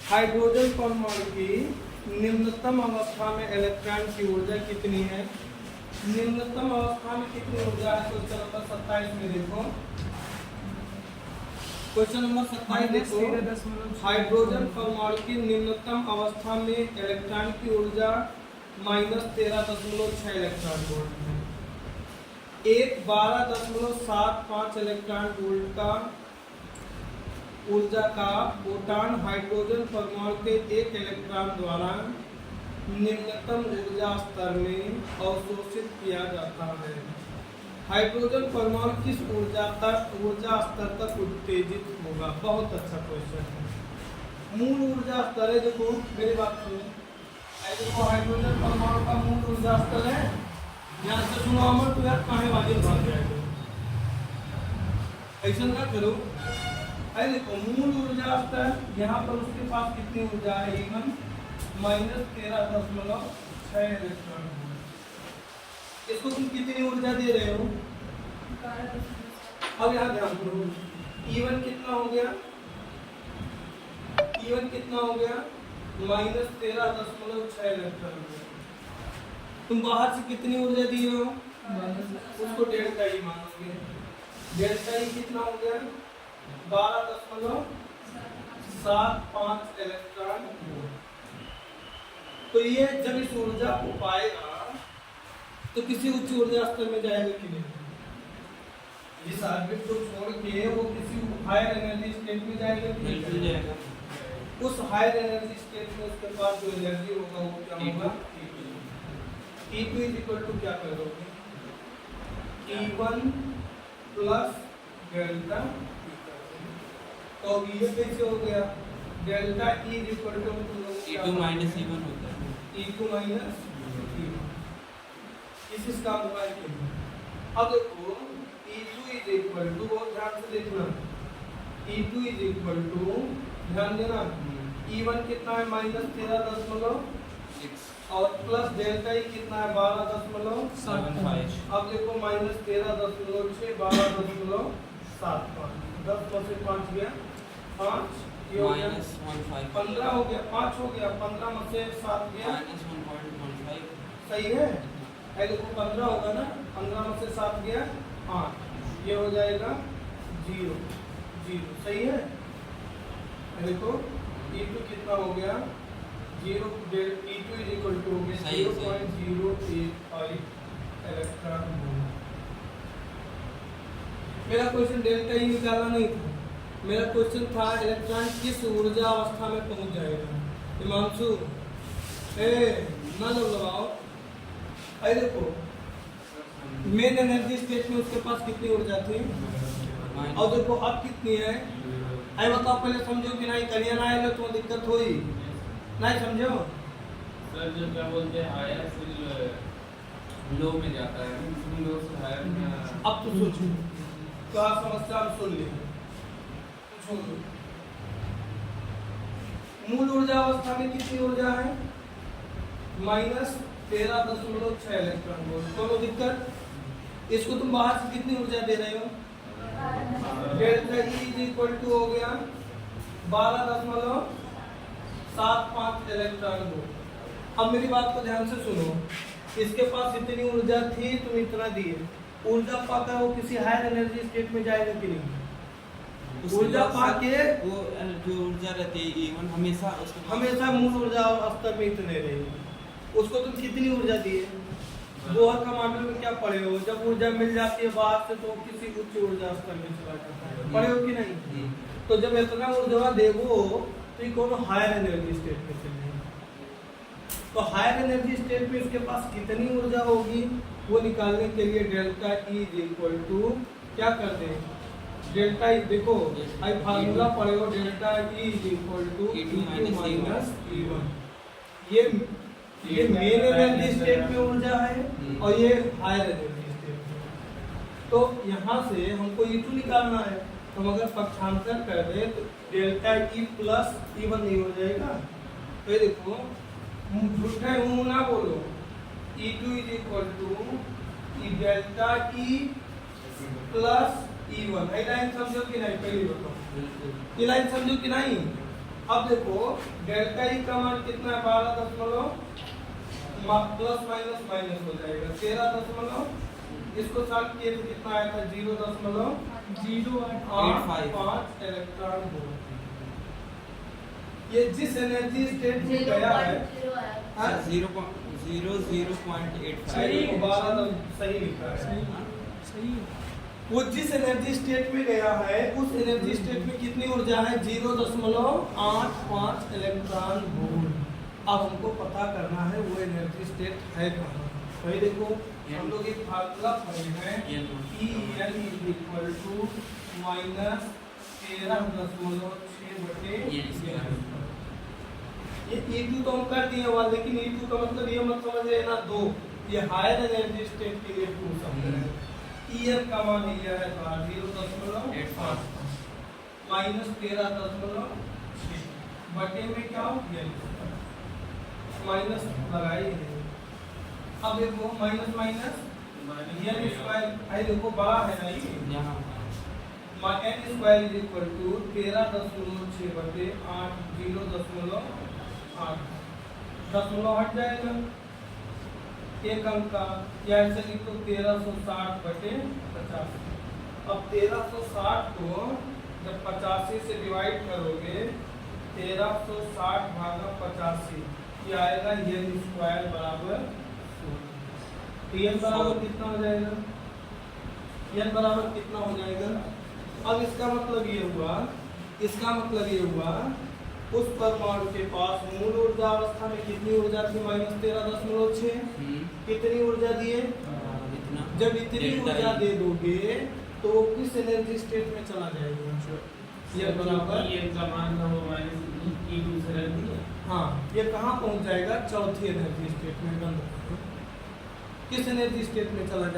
Hydrogen परमाणु की निम्नतम अवस्था में इलेक्ट्रॉन की ऊर्जा कितनी है? निम्नतम अवस्था में कितनी ऊर्जा है? क्वेश्चन नंबर 27 में देखो, क्वेश्चन नंबर 27 देखो, हाइड्रोजन परमाणु की निम्नतम अवस्था में इलेक्ट्रॉन की ऊर्जा -13.6 इलेक्ट्रॉन वोल्ट है। एक 12.75 इलेक्ट्रॉन वोल्ट का ऊर्जा का प्रोटॉन हाइड्रोजन परमाणु के एक इलेक्ट्रॉन द्वारा निम्नतम ऊर्जा स्तर में अवशोषित किया जाता है। हाइड्रोजन परमाणु किस ऊर्जा स्तर तक उत्तेजित होगा? बहुत अच्छा क्वेश्चन है। मूल ऊर्जा स्तर है, देखो मेरी बात सुनो, देखो हाइड्रोजन परमाणु का मूल ऊर्जा स्तर है, यहाँ से सुनो अमर, तो यार कहां वाली भाग जाएगा, ऐसा ना करो। अरे देखो मूल ऊर्जा स्तर यहाँ पर उसके पास कितनी ऊर्जा है? Even -13.6 electron volt. इसको तुम कितनी ऊर्जा दे रहे हो? अब यहाँ ध्यान करो, इवन कितना हो गया? इवन कितना हो गया? -13.6 इलेक्ट्रॉन वोल्ट। तुम बाहर से कितनी ऊर्जा दिए हो? उसको डेल्टा ई मानोगे। डेल्टा ई कितना हो गया? 12.75 इलेक्ट्रॉन वोल्ट। तो ये जब इस ऊर्जा को पाएगा तो किसी उच्च ऊर्जा स्तर में जाएगा कि नहीं? इस ऑर्बिट को छोड़ के वो किसी हायर एनर्जी स्टेट में जाएगा कि नहीं जाएगा? उस हायर एनर्जी स्टेट में उसके पास जो एनर्जी होगा वो क्या होगा? T2 इज इक्वल टू क्या करोगे? T1 plus delta. तो ये कैसे हो गया? Delta E is equal to T2 minus E1 होता है। T2 माइनस E1 इस काम हुआ है कि अब देखो T2 इज इक्वल टू, बहुत ध्यान से देखना, T2 इज इक्वल टू, ध्यान देना, E1 कितना है? -13.6 और प्लस डेल्टा ई कितना है? 12.75। अब देखो -13.6 12.75, 10 में से 5 गया 5, ये हो गया -15 हो गया, 5 हो गया, 15 में से 7 गया -1.15। सही है? ये देखो 15 होगा ना, 15 में से 7 गया 8, ये हो जाएगा 0 0। सही है? देखो T2 कितना हो गया? 0 T2 इज इक्वल टू हो गया 0.085 इलेक्ट्रॉन वोल्ट। मेरा क्वेश्चन डेल्टा ई निकाला नहीं था, मेरा क्वेश्चन था इलेक्ट्रॉन किस ऊर्जा अवस्था में पहुंच जाएगा। हिमांशु ना लगाओ। अरे देखो मेन एनर्जी स्टेट में उसके पास कितनी ऊर्जा थी और देखो अब कितनी है? अरे बताओ पहले, समझो कि नहीं? करिया ना आएगा तो दिक्कत हुई नहीं, समझो सर? जो क्या बोलते हैं हायर फिर लो में जाता है, लो से हायर। अब तो सोचो क्या समस्या हम सुन ली। मूल ऊर्जा अवस्था में कितनी ऊर्जा है? -13.6 इलेक्ट्रॉन वोल्ट। कोनो दिक्कत? इसको तुम बाहर से कितनी ऊर्जा दे रहे हो? Delta E is equal to हो गया 12.75 इलेक्ट्रॉन वोल्ट। अब मेरी बात को ध्यान से सुनो, इसके पास इतनी ऊर्जा थी, तुम इतना दिए, ऊर्जा पाकर वो किसी हायर एनर्जी स्टेट में जाएगा कि नहीं? ऊर्जा पाके वो जो ऊर्जा रहती है E1 हमेशा मूल ऊर्जा स्तर में इतने रहेगी। उसको तुम कितनी ऊर्जा दिए? बोहर का मॉडल में क्या पढ़े हो? जब ऊर्जा मिल जाती है बाहर से तो किसी उच्च ऊर्जा स्तर में चला जाता है, पढ़े हो कि नहीं? तो जब इतना ऊर्जा देवो तो ये कोनो हायर एनर्जी स्टेट में चले, तो हायर एनर्जी स्टेट में उसके पास कितनी ऊर्जा होगी वो निकालने के लिए delta E is equal to क्या करते हैं? डेल्टा ई देखो आई फार्मूला पढ़े हो, delta E is equal to T2 minus E1। ये मेन एनर्जी स्टेट में ऊर्जा है और ये हायर एनर्जी स्टेट में। तो यहाँ से हमको E2 निकालना है, हम अगर पक्षांतर कर दे तो डेल्टा ई प्लस E1 नहीं हो जाएगा? तो ये देखो झूठे हूँ ना बोलो, E2 is equal to delta E plus E1। Line समझो कि नहीं? पहले बताओ, ये लाइन समझो कि नहीं? अब देखो डेल्टा ई का मान कितना है, 12 प्लस माइनस माइनस हो जाएगा 13 इसको सॉल्व किए तो कितना आया था 0.085 इलेक्ट्रॉन वोल्ट। ये जिस एनर्जी स्टेट में गया है 0.85 सही लिखा है सही वो जिस एनर्जी स्टेट में गया है उस एनर्जी स्टेट में कितनी ऊर्जा है 0.85 इलेक्ट्रॉन वोल्ट। अब हमको पता करना है वो एनर्जी स्टेट है कहाँ। भाई देखो हम लोग एक फार्मूला पढ़े हैं En -13.6/। ये E2 तो हम कर दिए हुआ, लेकिन E2 का मतलब ये मत समझ लेना 2, ये हायर एनर्जी स्टेट के लिए 2 समझ रहे हैं। En का मान लिया है 0.85 -13.6 बटे में क्या हो गया माइनस लगाई है। अब देखो माइनस माइनस n स्क्वायर आई देखो बड़ा है ना ये यहाँ n square is equal to 13.6 बटे 8 0.8 दशमलव हट जाएगा एक अंक का, या ऐसे लिखो 1360 बटे 50। अब 1360 को जब 85 से डिवाइड करोगे 1360 भागा 85 ये आएगा n स्क्वायर बराबर n बराबर कितना हो जाएगा, n बराबर कितना हो जाएगा। अब इसका मतलब ये हुआ उस परमाणु के पास मूल ऊर्जा अवस्था में कितनी ऊर्जा थी -13.6 कितनी ऊर्जा दिए। जब इतनी ऊर्जा दे दोगे तो वो किस एनर्जी स्टेट में चला जाएगा, ये बराबर हाँ ये कहाँ पहुंच जाएगा, चौथी एनर्जी स्टेट में। किस एनर्जी स्टेट में चला जाएगा।